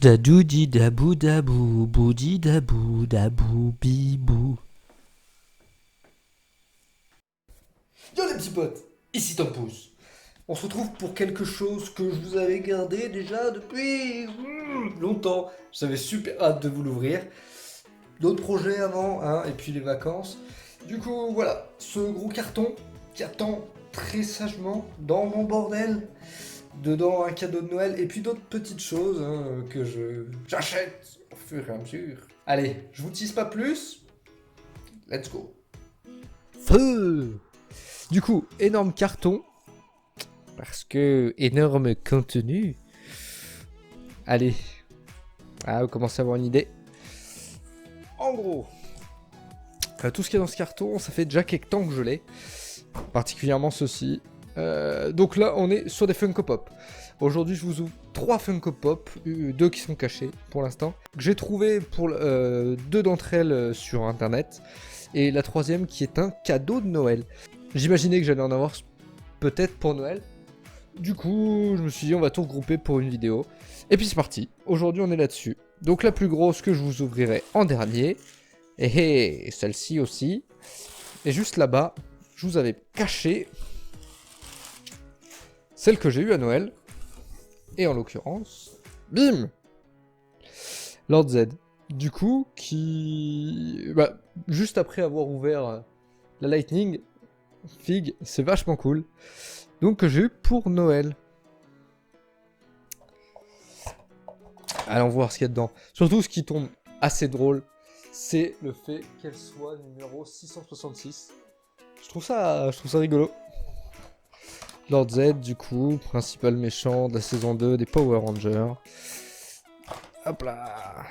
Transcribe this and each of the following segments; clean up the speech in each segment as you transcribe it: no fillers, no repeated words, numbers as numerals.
Dadoudi dabou dabou, boudi dabou dabou bibou. Yo les petits potes, ici Tom Pouce. On se retrouve pour quelque chose que je vous avais gardé déjà depuis longtemps. J'avais super hâte de vous l'ouvrir. D'autres projets avant, hein, et puis les vacances. Du coup, voilà, ce gros carton qui attend très sagement dans mon bordel. Dedans un cadeau de Noël et puis d'autres petites choses hein, que j'achète au fur et à mesure. Allez, je vous tease pas plus. Let's go. Feu. Du coup, énorme carton. Parce que énorme contenu. Allez. Ah, vous commencez à avoir une idée. En gros, tout ce qu'il y a dans ce carton, ça fait déjà quelques temps que je l'ai. Particulièrement ceci. Donc là, on est sur des Funko Pop. Aujourd'hui, je vous ouvre 3 Funko Pop, 2 qui sont cachés pour l'instant. J'ai trouvé pour 2 d'entre elles sur internet. Et la troisième qui est un cadeau de Noël. J'imaginais que j'allais en avoir peut-être pour Noël. Du coup, je me suis dit on va tout regrouper pour une vidéo. Et puis c'est parti. Aujourd'hui, on est là-dessus. Donc la plus grosse que je vous ouvrirai en dernier. Et celle-ci aussi. Et juste là-bas, je vous avais caché celle que j'ai eue à Noël. Et en l'occurrence, bim, Lord Z. Du coup, juste après avoir ouvert la Lightning, Fig, c'est vachement cool. Donc que j'ai eu pour Noël. Allons voir ce qu'il y a dedans. Surtout ce qui tombe assez drôle, c'est le fait qu'elle soit numéro 666. Je trouve ça rigolo. Lord Z, du coup, principal méchant de la saison 2 des Power Rangers. Hop là.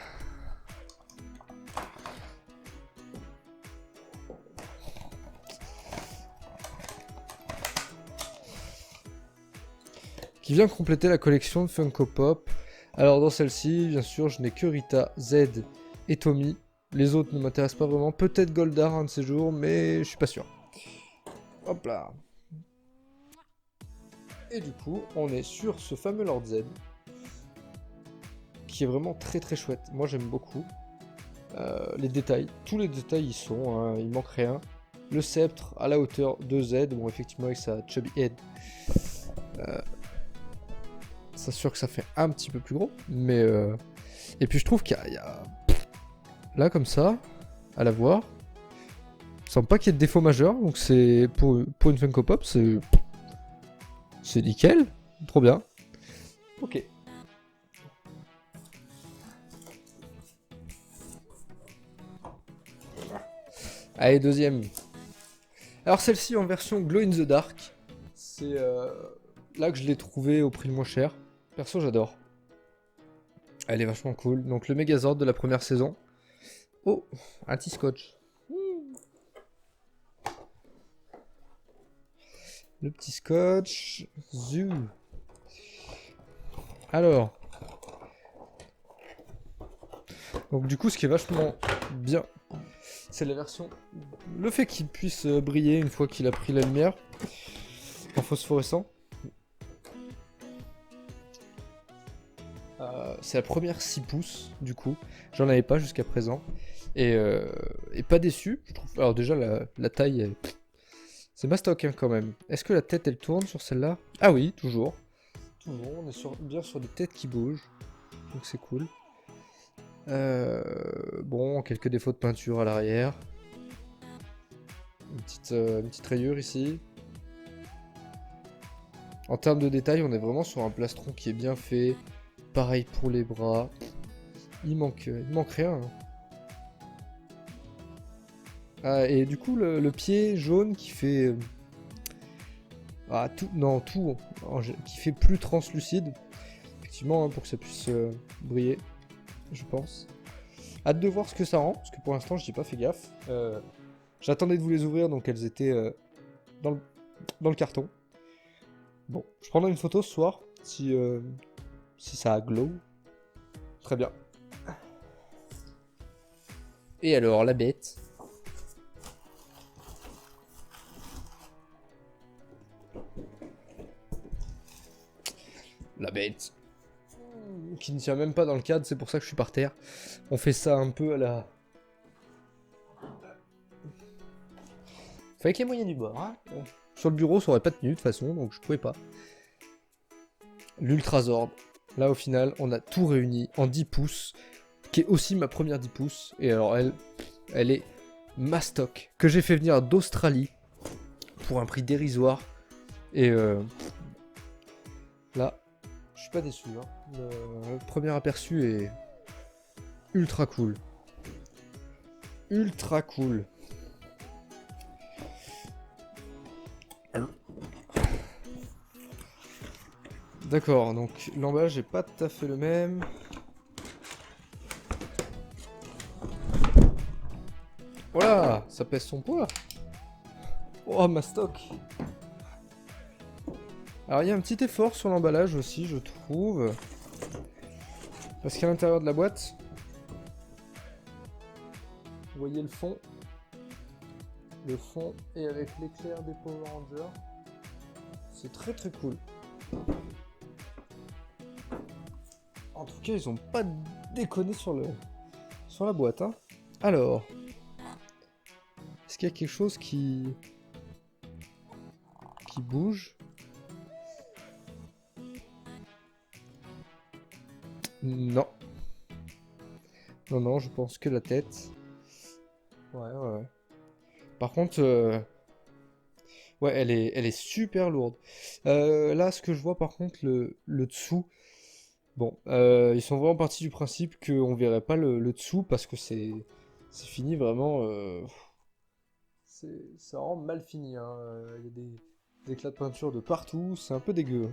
Qui vient compléter la collection de Funko Pop. Alors dans celle-ci, bien sûr, je n'ai que Rita, Z et Tommy. Les autres ne m'intéressent pas vraiment. Peut-être Goldar un de ces jours, mais je suis pas sûr. Hop là. Et du coup, on est sur ce fameux Lord Z. Qui est vraiment très très chouette. Moi j'aime beaucoup. Les détails, tous les détails y sont, hein, il manque rien. Le sceptre à la hauteur de Z, bon effectivement avec sa chubby head. C'est sûr que ça fait un petit peu plus gros, mais et puis je trouve qu'il y a... Là comme ça, à la voir, semble pas qu'il y ait de défaut majeur, donc c'est pour une Funko Pop, c'est nickel, trop bien. Ok. Allez, deuxième. Alors celle-ci en version Glow in the Dark, c'est là que je l'ai trouvée au prix le moins cher. Perso j'adore. Elle est vachement cool. Donc le Megazord de la première saison. Oh, un petit scotch. Le petit scotch. Zu. Alors. Donc du coup ce qui est vachement bien, c'est la version... Le fait qu'il puisse briller une fois qu'il a pris la lumière. En phosphorescent. C'est la première 6 pouces du coup. J'en avais pas jusqu'à présent. Et pas déçu, je trouve. Alors déjà la taille, c'est mastoc hein, quand même. Est-ce que la tête elle tourne sur celle-là? Ah oui, toujours. Toujours, on est bien sur des têtes qui bougent. Donc c'est cool. Bon, quelques défauts de peinture à l'arrière. Une petite rayure ici. En termes de détails, on est vraiment sur un plastron qui est bien fait. Pareil pour les bras. Il manque rien. Hein. Ah, et du coup, le pied jaune qui fait... tout, qui fait plus translucide. Effectivement, hein, pour que ça puisse briller, je pense. Hâte de voir ce que ça rend, parce que pour l'instant, je n'ai pas fait gaffe. J'attendais de vous les ouvrir, donc elles étaient dans le carton. Bon, je prendrai une photo ce soir, si ça a glow. Très bien. Et alors, la bête. La bête. qui ne tient même pas dans le cadre, c'est pour ça que je suis par terre. On fait ça un peu à la... Fait avec les moyens du bord, hein. Sur le bureau, ça aurait pas tenu de toute façon, donc je pouvais pas. L'Ultrazord. Là, au final, on a tout réuni en 10 pouces, qui est aussi ma première 10 pouces. Et alors, elle est mastoc, que j'ai fait venir d'Australie, pour un prix dérisoire. Et là, je suis pas déçu. Hein. Le premier aperçu est ultra cool. Ultra cool. D'accord, donc l'emballage est pas tout à fait le même. Voilà, ça pèse son poids. Oh, mastoc. Alors il y a un petit effort sur l'emballage aussi, je trouve. Parce qu'à l'intérieur de la boîte, vous voyez le fond. Le fond est avec l'éclair des Power Rangers. C'est très très cool. En tout cas, ils ont pas déconné sur la boîte. Hein. Alors, est-ce qu'il y a quelque chose qui bouge? Non. Non, je pense que la tête. Ouais. Par contre, ouais, elle est super lourde. Là, ce que je vois, par contre, le dessous. Bon, ils sont vraiment partis du principe qu'on verrait pas le dessous parce que c'est fini vraiment. C'est vraiment mal fini. Hein. Il y a des éclats de peinture de partout. C'est un peu dégueu.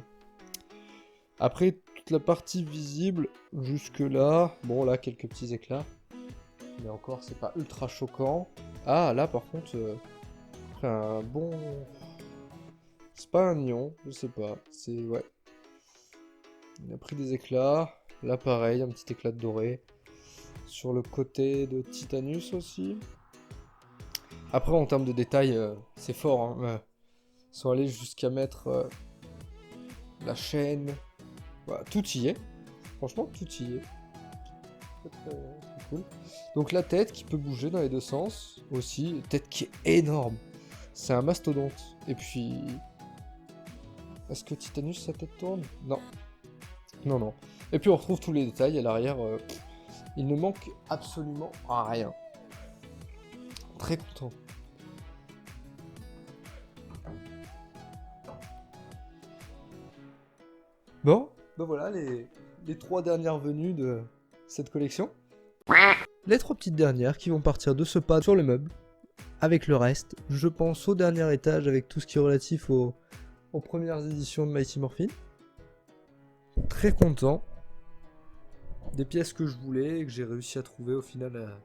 Après, toute la partie visible, jusque là, bon là, quelques petits éclats. Mais encore, c'est pas ultra choquant. Ah, là, par contre, un bon... C'est pas un ion, je sais pas. C'est... ouais. Il a pris des éclats. Là, pareil, un petit éclat de doré. Sur le côté de Titanus aussi. Après, en termes de détails, c'est fort. Hein. Ils sont allés jusqu'à mettre la chaîne... Voilà, tout y est. Franchement, tout y est. Très cool. Donc la tête qui peut bouger dans les deux sens aussi. Tête qui est énorme. C'est un mastodonte. Et puis... Est-ce que Titanus, sa tête tourne? Non. Non. Et puis on retrouve tous les détails à l'arrière. Il ne manque absolument rien. Très content. Bon, ben voilà les 3 dernières venues de cette collection. Les 3 petites dernières qui vont partir de ce pas sur le meuble. Avec le reste, je pense au dernier étage avec tout ce qui est relatif aux premières éditions de Mighty Morphin. Très content. Des pièces que je voulais et que j'ai réussi à trouver au final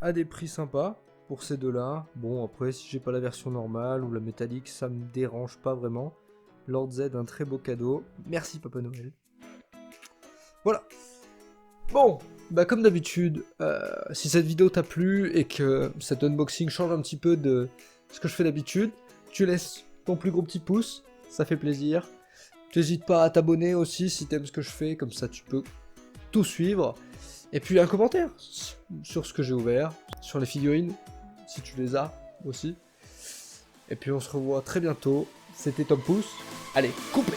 à des prix sympas pour ces deux-là. Bon, après, si j'ai pas la version normale ou la métallique, ça me dérange pas vraiment. Lord Z, un très beau cadeau. Merci Papa Noël. Voilà. Bon, bah comme d'habitude, si cette vidéo t'a plu et que cet unboxing change un petit peu de ce que je fais d'habitude, tu laisses ton plus gros petit pouce, ça fait plaisir. N'hésite pas à t'abonner aussi si t'aimes ce que je fais, comme ça tu peux tout suivre. Et puis un commentaire sur ce que j'ai ouvert, sur les figurines, si tu les as aussi. Et puis on se revoit très bientôt. C'était Tom Pouce. Allez, coupez!